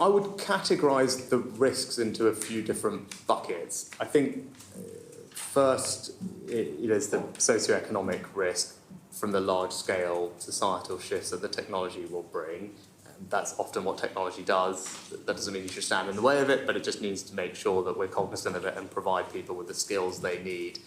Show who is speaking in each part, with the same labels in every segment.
Speaker 1: I would categorise the risks into a few different buckets. I think first, there's the socioeconomic risk from the large-scale societal shifts that the technology will bring. That's often what technology does. That doesn't mean you should stand in the way of it, but it just needs to make sure that we're cognizant of it and provide people with the skills they need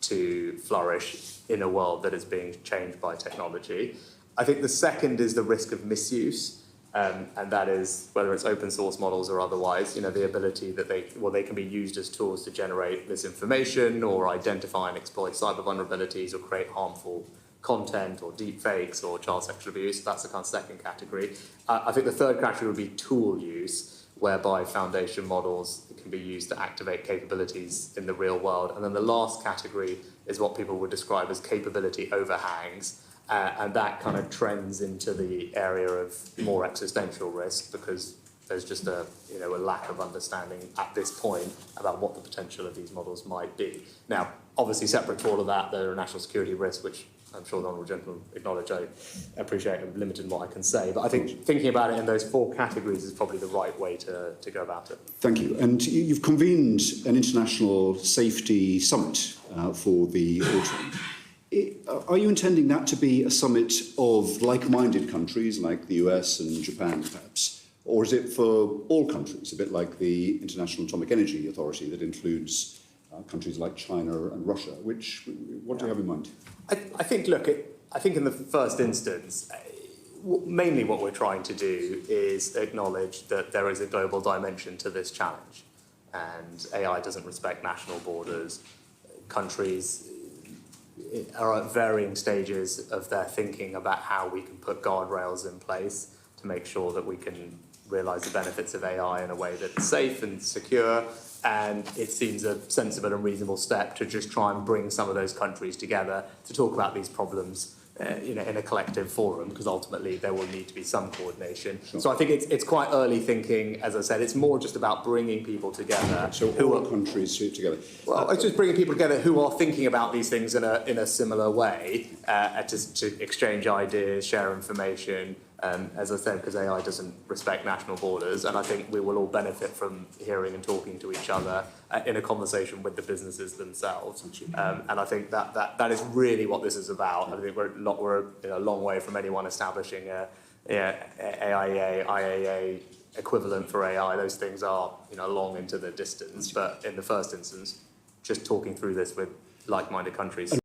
Speaker 1: to flourish in a world that is being changed by technology. I think the second is the risk of misuse, and that is, whether it's open source models or otherwise, the ability that they can be used as tools to generate misinformation or identify and exploit cyber vulnerabilities or create harmful content or deep fakes or child sexual abuse. That's the kind of second category. I think the third category would be tool use, whereby foundation models can be used to activate capabilities in the real world. And then the last category is what people would describe as capability overhangs, and that kind of trends into the area of more existential risk, because there's just a lack of understanding at this point about what the potential of these models might be. Now, obviously separate to all of that, there are national security risks, which I'm sure the Honourable Gentleman acknowledge. I appreciate I'm limited in what I can say, but I think thinking about it in those four categories is probably the right way to go about it.
Speaker 2: Thank you. And you've convened an international safety summit for the autumn. Are you intending that to be a summit of like-minded countries like the US and Japan, perhaps? Or is it for all countries, a bit like the International Atomic Energy Authority that includes countries like China and Russia? What do you have in mind?
Speaker 1: I think in the first instance, mainly what we're trying to do is acknowledge that there is a global dimension to this challenge, and AI doesn't respect national borders. Countries are at varying stages of their thinking about how we can put guardrails in place to make sure that we can realise the benefits of AI in a way that's safe and secure. And it seems a sensible and reasonable step to just try and bring some of those countries together to talk about these problems in a collective forum, because ultimately there will need to be some coordination. Sure. So I think it's quite early thinking. As I said, it's more just about bringing people together.
Speaker 2: So all countries together?
Speaker 1: Well, it's just bringing people together who are thinking about these things in a similar way, to exchange ideas, share information. As I said, because AI doesn't respect national borders, and I think we will all benefit from hearing and talking to each other in a conversation with the businesses themselves. And I think that is really what this is about. I think we're a long way from anyone establishing AIEA, IAA equivalent for AI. Those things are long into the distance. But in the first instance, just talking through this with like-minded countries.